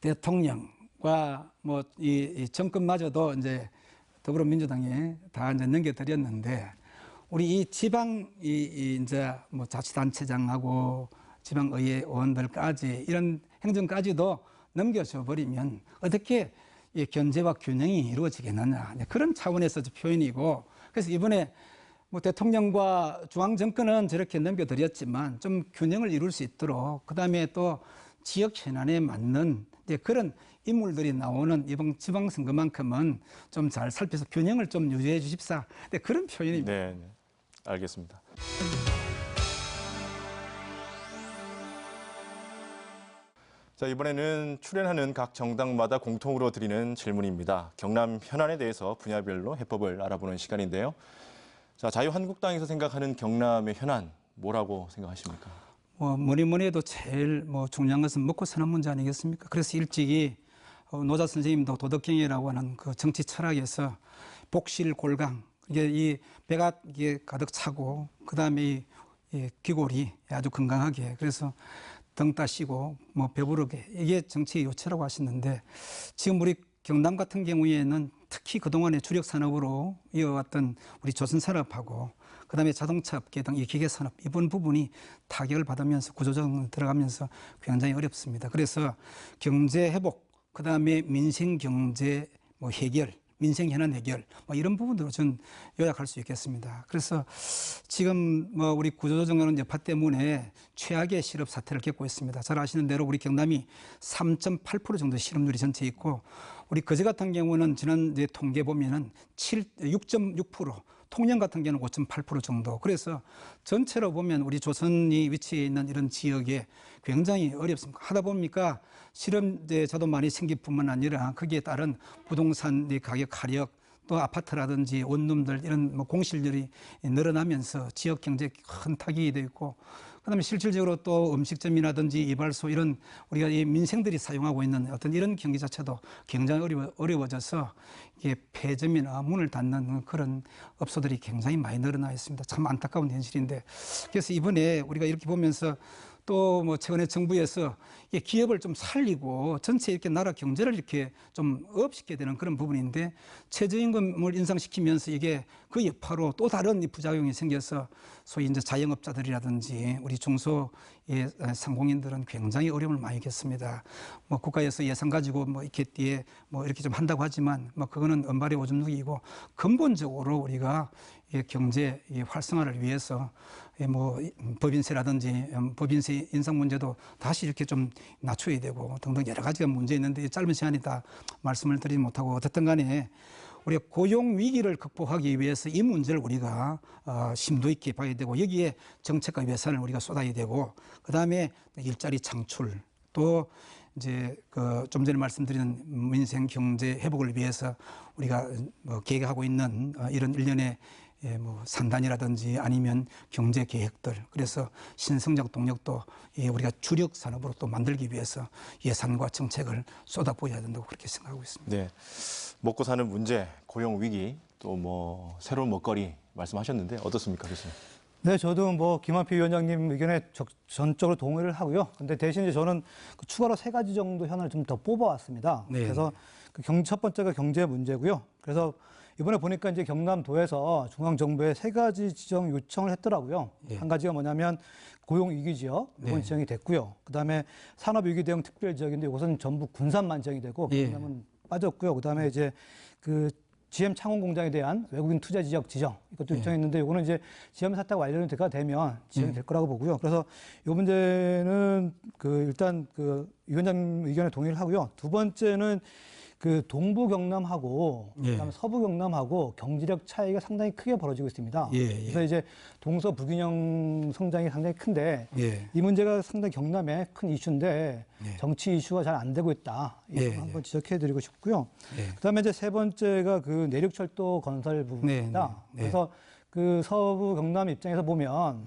대통령과 뭐 이 정권마저도 이제 더불어민주당에 다 이제 넘겨드렸는데 우리 이 지방 이제 뭐 자치단체장하고 지방의회 의원들까지 이런 행정까지도 넘겨줘 버리면 어떻게 이 견제와 균형이 이루어지겠느냐 그런 차원에서 표현이고 그래서 이번에 뭐 대통령과 중앙 정권은 저렇게 넘겨드렸지만 좀 균형을 이룰 수 있도록 그다음에 또 지역 현안에 맞는 그런 인물들이 나오는 이번 지방선거만큼은 좀 잘 살펴서 균형을 좀 유지해 주십사 그런 표현입니다. 네, 알겠습니다. 자, 이번에는 출연하는 각 정당마다 공통으로 드리는 질문입니다. 경남 현안에 대해서 분야별로 해법을 알아보는 시간인데요. 자, 자유한국당에서 생각하는 경남의 현안 뭐라고 생각하십니까? 뭐니 해도 제일 중요한 것은 먹고 사는 문제 아니겠습니까? 그래서 일찍이 노자 선생님도 도덕경이라고 하는 그 정치 철학에서 복실 골강 이게 이 배가 이게 가득 차고 그다음에 이 귀골이 아주 건강하게 그래서 등 따시고 배부르게 이게 정치의 요체라고 하시는데 지금 우리 경남 같은 경우에는 특히 그동안의 주력 산업으로 이어왔던 우리 조선산업하고 그다음에 자동차 업계 등 이 기계산업 이번 부분이 타격을 받으면서 구조조정 들어가면서 굉장히 어렵습니다. 그래서 경제 회복 그다음에 민생 경제 해결 민생 현안 해결 이런 부분들로 전 요약할 수 있겠습니다. 그래서 지금 우리 구조조정하는 여파 때문에 최악의 실업 사태를 겪고 있습니다. 잘 아시는 대로 우리 경남이 3.8% 정도 실업률이 전체 있고 우리 거제 같은 경우는 지난 통계 보면은 6.6% 통영 같은 경우는 5.8% 정도. 그래서 전체로 보면 우리 조선이 위치해 있는 이런 지역에 굉장히 어렵습니다. 하다 보니까 실업자도 많이 생길 뿐만 아니라 거기에 따른 부동산 가격 하락 또 아파트라든지 원룸들 이런 공실률이 늘어나면서 지역 경제에 큰 타격이 되어 있고 그다음에 실질적으로 또 음식점이라든지 이발소 이런 우리가 이 민생들이 사용하고 있는 어떤 이런 경기 자체도 굉장히 어려워져서 이게 폐점이나 문을 닫는 그런 업소들이 굉장히 많이 늘어나 있습니다. 참 안타까운 현실인데 그래서 이번에 우리가 이렇게 보면서 또 뭐 최근에 정부에서 이 기업을 좀 살리고 전체 이렇게 나라 경제를 이렇게 좀 업시켜야 되는 그런 부분인데 최저임금을 인상시키면서 이게 그 여파로 또 다른 이 부작용이 생겨서 소위 이제 자영업자들이라든지 우리 중소 상공인들은 굉장히 어려움을 많이 겪습니다. 뭐 국가에서 예산 가지고 뭐 이렇게 뒤에 뭐 이렇게 좀 한다고 하지만 뭐 그거는 은발의 오줌 누기이고 근본적으로 우리가 이 경제 이 활성화를 위해서 뭐 법인세라든지 법인세 인상 문제도 다시 이렇게 좀 낮춰야 되고 등등 여러 가지가 문제 있는데 짧은 시간이 다 말씀을 드리지 못하고 어쨌든 간에 우리가 고용 위기를 극복하기 위해서 이 문제를 우리가 심도 있게 봐야 되고 여기에 정책과 예산을 우리가 쏟아야 되고 그다음에 일자리 창출 또 이제 그 좀 전에 말씀드린 민생 경제 회복을 위해서 우리가 뭐 계획하고 있는 이런 일련의 뭐 산단이라든지 아니면 경제 계획들 그래서 신성장 동력도 우리가 주력 산업으로 또 만들기 위해서 예산과 정책을 쏟아부어야 된다고 그렇게 생각하고 있습니다. 네, 먹고 사는 문제, 고용 위기, 또 뭐 새로운 먹거리 말씀하셨는데 어떻습니까, 교수님? 네, 저도 뭐 김한표 위원장님 의견에 전적으로 동의를 하고요. 근데 대신 이제 저는 그 추가로 3가지 정도 현안을 좀 더 뽑아왔습니다. 네. 그래서 첫 번째가 경제 문제고요. 그래서 이번에 보니까 이제 경남도에서 중앙정부에 3가지 지정 요청을 했더라고요. 예. 한 가지가 뭐냐면 고용 위기 지역, 이건 네. 지정이 됐고요. 그다음에 산업 위기 대응 특별 지역인데 이것은 전부 군산만 지정이 되고 예. 경남은 빠졌고요. 그다음에 이제 그 GM 창원 공장에 대한 외국인 투자 지역 지정 이것도 요청했는데 이거는 이제 GM 사태가 완료가 되면 지정이 될 거라고 보고요. 그래서 이 문제는 그 일단 그 위원장 의견에 동의를 하고요. 두 번째는 그 동부 경남하고 예. 그다음에 서부 경남하고 경제력 차이가 상당히 크게 벌어지고 있습니다. 예, 예. 그래서 이제 동서 불균형 성장이 상당히 큰데 예. 이 문제가 상당히 경남의 큰 이슈인데 예. 정치 이슈가 잘 안 되고 있다. 이거 예, 한번 지적해드리고 싶고요. 예. 그다음에 이제 세 번째가 그 내륙철도 건설 부분입니다. 네, 네. 그래서 그 서부 경남 입장에서 보면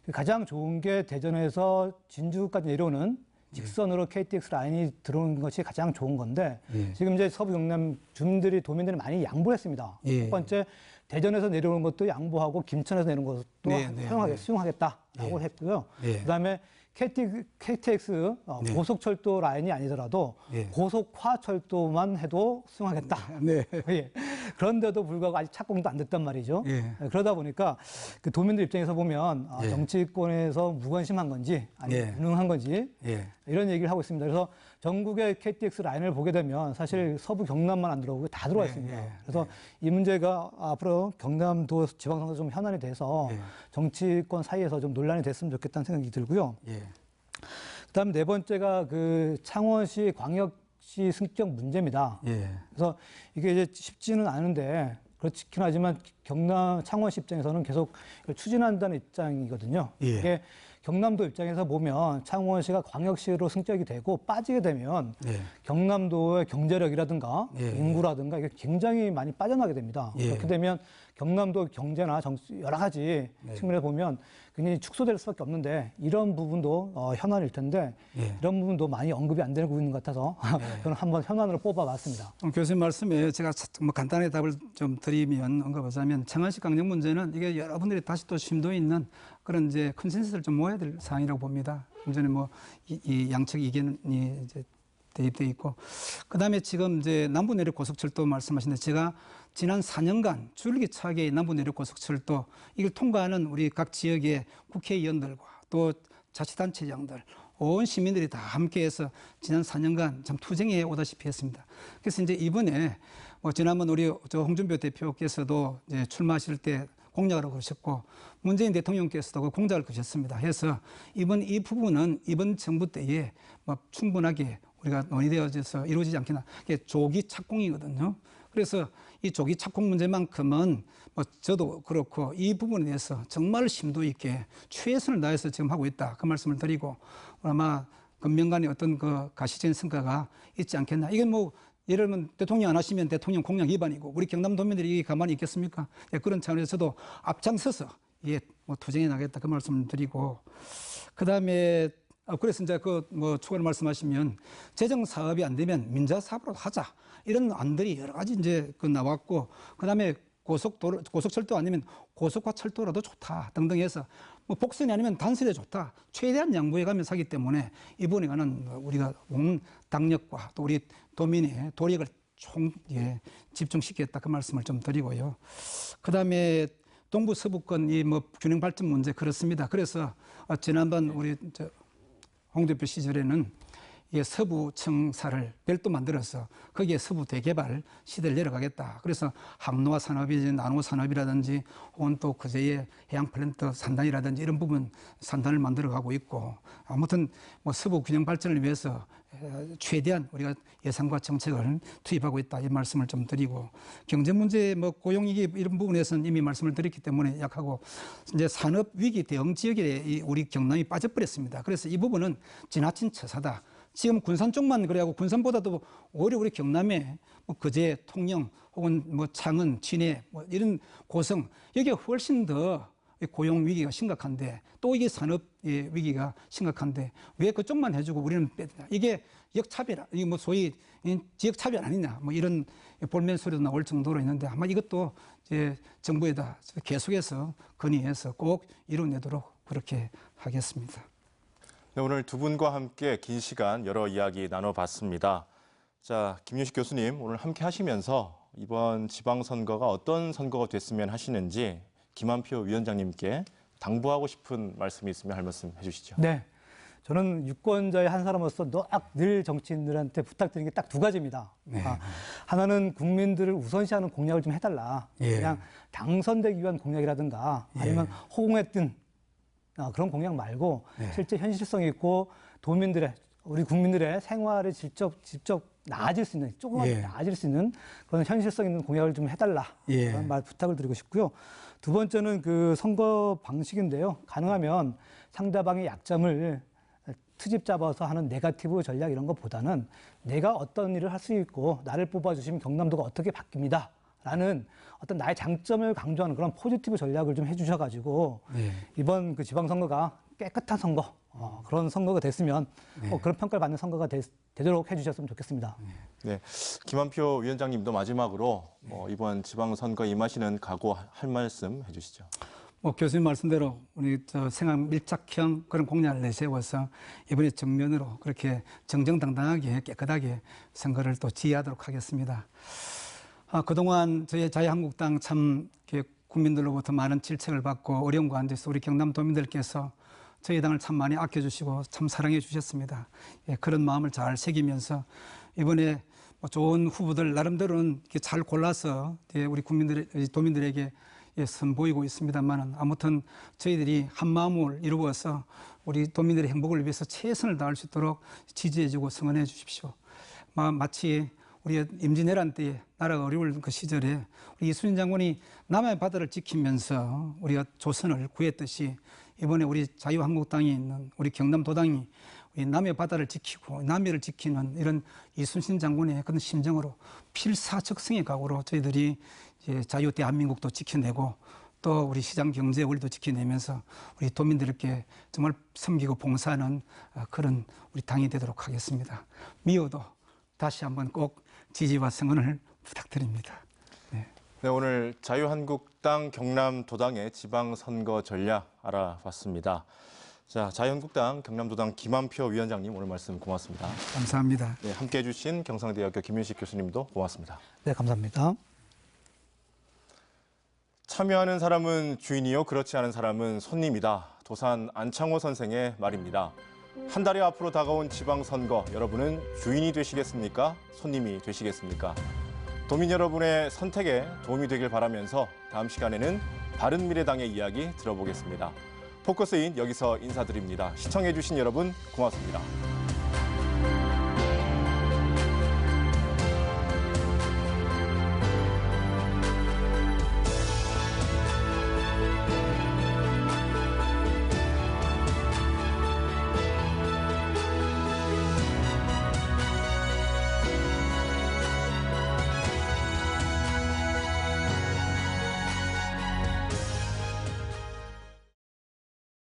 그 가장 좋은 게 대전에서 진주까지 내려오는 직선으로 KTX 라인이 들어오는 것이 가장 좋은 건데 예. 지금 이제 서부 경남 주민들이 도민들이 많이 양보했습니다. 예. 첫 번째 대전에서 내려오는 것도 양보하고 김천에서 내려오는 것도 네, 네, 수용하겠다라고 했고요. 예. 그다음에 KTX 네. 고속철도 라인이 아니더라도 예. 고속화철도만 해도 수용하겠다. 네. 예. 그런데도 불구하고 아직 착공도 안 됐단 말이죠. 예. 그러다 보니까 그 도민들 입장에서 보면 예. 정치권에서 무관심한 건지 아니면 예. 무능한 건지 예. 이런 얘기를 하고 있습니다. 그래서 전국의 KTX 라인을 보게 되면 사실 서부 경남만 안 들어오고 다 들어와 있습니다. 예. 그래서 이 문제가 앞으로 경남도 지방선거 좀 현안이 돼서 예. 정치권 사이에서 좀 논란이 됐으면 좋겠다는 생각이 들고요. 예. 그다음 네 번째가 그 창원시 광역시 승격 문제입니다. 예. 그래서 이게 이제 쉽지는 않은데 그렇긴 하지만 경남 창원시 입장에서는 계속 이걸 추진한다는 입장이거든요. 예. 이게 경남도 입장에서 보면 창원시가 광역시로 승격이 되고 빠지게 되면 예. 경남도의 경제력이라든가 예. 인구라든가 이게 굉장히 많이 빠져나게 됩니다. 예. 그렇게 되면 경남도 경제나 여러 가지 측면에서 보면 굉장히 축소될 수밖에 없는데 이런 부분도 현안일 텐데 예. 이런 부분도 많이 언급이 안 되고 있는 것 같아서 저는 한번 현안으로 뽑아봤습니다. 교수님 말씀에 제가 뭐 간단하게 답을 좀 드리면 언급하자면 창원시 강력 문제는 이게 여러분들이 다시 또 심도 있는 그런 이제 컨센서스를 좀 모아야 될 사항이라고 봅니다. 좀 전에 뭐 이 양측 의견이 이제 대입돼 있고 그다음에 지금 이제 남부 내륙 고속철도 말씀하셨는데 제가 지난 4년간 줄기차게 남부 내륙 고속철도 이걸 통과하는 우리 각 지역의 국회의원들과 또 자치단체장들 온 시민들이 다 함께해서 지난 4년간 참 투쟁해 오다시피 했습니다. 그래서 이제 이번에 뭐 지난번 우리 홍준표 대표께서도 이제 출마하실 때 공약을 그러셨고 문재인 대통령께서도 그 공약을 그러셨습니다. 해서 이 부분은 이번 정부 때에 뭐 충분하게 우리가 논의되어져서 이루어지지 않겠나. 이게 조기 착공이거든요. 그래서 이 조기 착공 문제만큼은 뭐 저도 그렇고 이 부분에 대해서 정말 심도 있게 최선을 다해서 지금 하고 있다. 그 말씀을 드리고 아마 금명간의 어떤 그 가시적인 성과가 있지 않겠나. 이게 뭐 예를 들면 대통령 안 하시면 대통령 공약 위반이고 우리 경남도민들이 가만히 있겠습니까? 예, 그런 차원에서도 앞장서서 예, 뭐 투쟁해 나겠다. 그 말씀을 드리고 그다음에 그래서 이제 그 뭐 추가로 말씀하시면 재정 사업이 안 되면 민자 사업으로 하자 이런 안들이 여러 가지 이제 그 나왔고 그다음에 고속철도 아니면 고속화철도라도 좋다 등등 해서 뭐 복선이 아니면 단선이 좋다. 최대한 양보해 가면서 하기 때문에 이번에 관한 우리가 온 당력과 또 우리 도민의 도력을 집중시키겠다 그 말씀을 좀 드리고요. 그다음에 동부 서부권 이 뭐 균형 발전 문제 그렇습니다. 그래서 지난번 우리 홍 대표 시절에는 이 서부청사를 별도 만들어서 거기에 서부 대개발 시대를 내려가겠다. 그래서 항로화 산업이든지 나노 산업이라든지 혹은 또 그제의 해양 플랜트 산단이라든지 이런 부분 산단을 만들어가고 있고 아무튼 뭐 서부 균형 발전을 위해서 최대한 우리가 예산과 정책을 투입하고 있다 이 말씀을 좀 드리고 경제 문제 뭐 고용위기 이런 부분에서는 이미 말씀을 드렸기 때문에 약하고 이제 산업 위기 대응 지역에 우리 경남이 빠져버렸습니다. 그래서 이 부분은 지나친 처사다. 지금 군산 쪽만 그래하고 군산보다도 오히려 우리 경남에 뭐 거제, 통영 혹은 뭐 창원, 진해 뭐 이런 고성 여기가 훨씬 더 고용 위기가 심각한데 또 이게 산업 위기가 심각한데 왜 그쪽만 해주고 우리는 이게 역차별, 이게 뭐 소위 지역차별 아니냐 뭐 이런 볼멘 소리도 나올 정도로 있는데 아마 이것도 이제 정부에다 계속해서 건의해서 꼭 이뤄내도록 그렇게 하겠습니다. 네, 오늘 두 분과 함께 긴 시간 여러 이야기 나눠봤습니다. 자, 김윤식 교수님 오늘 함께 하시면서 이번 지방선거가 어떤 선거가 됐으면 하시는지 김한표 위원장님께 당부하고 싶은 말씀이 있으면 할 말씀 해주시죠. 네. 저는 유권자의 한 사람으로서 늘 정치인들한테 부탁드리는 게 딱 두 가지입니다. 네. 하나는 국민들을 우선시하는 공약을 좀 해달라. 예. 그냥 당선되기 위한 공약이라든가 아니면 호공했던 그런 공약 말고 실제 현실성 있고 우리 국민들의 생활에 직접 나아질 수 있는 조금만 나아질 수 있는 그런 현실성 있는 공약을 좀 해달라 그런 말 부탁을 드리고 싶고요. 두 번째는 그 선거 방식인데요. 가능하면 상대방의 약점을 트집 잡아서 하는 네거티브 전략 이런 것보다는 내가 어떤 일을 할 수 있고 나를 뽑아주시면 경남도가 어떻게 바뀝니다. 라는 어떤 나의 장점을 강조하는 그런 포지티브 전략을 좀 해주셔가지고 이번 그 지방선거가 깨끗한 선거 그런 선거가 됐으면 꼭 그런 평가를 받는 선거가 되도록 해주셨으면 좋겠습니다. 네, 김한표 위원장님도 마지막으로 이번 지방선거 임하시는 각오할 말씀 해주시죠. 뭐 교수님 말씀대로 우리 생활 밀착형 그런 공약을 내세워서 이번에 정면으로 그렇게 정정당당하게 깨끗하게 선거를 또 지휘하도록 하겠습니다. 그동안 저희 자유한국당 참 국민들로부터 많은 질책을 받고 어려운 가운데서 우리 경남 도민들께서 저희 당을 참 많이 아껴주시고 참 사랑해 주셨습니다. 그런 마음을 잘 새기면서 이번에 좋은 후보들 나름대로는 잘 골라서 우리 도민들에게 선보이고 있습니다만 아무튼 저희들이 한 마음을 이루어서 우리 도민들의 행복을 위해서 최선을 다할 수 있도록 지지해주고 성원해 주십시오. 마치 우리 임진왜란 때 나라가 어려울 그 시절에 우리 이순신 장군이 남해의 바다를 지키면서 우리가 조선을 구했듯이 이번에 우리 자유한국당이 있는 우리 경남도당이 우리 남해 바다를 지키고 남해를 지키는 이런 이순신 장군의 그런 심정으로 필사적성의 각오로 저희들이 이제 자유 대한민국도 지켜내고 또 우리 시장 경제 원리도 지켜내면서 우리 도민들께 정말 섬기고 봉사하는 그런 우리 당이 되도록 하겠습니다. 미워도 다시 한번 꼭 지지와 성원을 부탁드립니다. 네, 오늘 자유한국당 경남도당의 지방선거 전략 알아봤습니다. 자, 자유한국당 경남도당 김한표 위원장님 오늘 말씀 고맙습니다. 감사합니다. 네, 함께해 주신 경상대학교 김윤식 교수님도 고맙습니다. 네, 감사합니다. 참여하는 사람은 주인이요, 그렇지 않은 사람은 손님이다. 도산 안창호 선생의 말입니다. 한 달이 앞으로 다가온 지방선거, 여러분은 주인이 되시겠습니까? 손님이 되시겠습니까? 도민 여러분의 선택에 도움이 되길 바라면서 다음 시간에는 바른미래당의 이야기 들어보겠습니다. 포커스인 여기서 인사드립니다. 시청해주신 여러분 고맙습니다.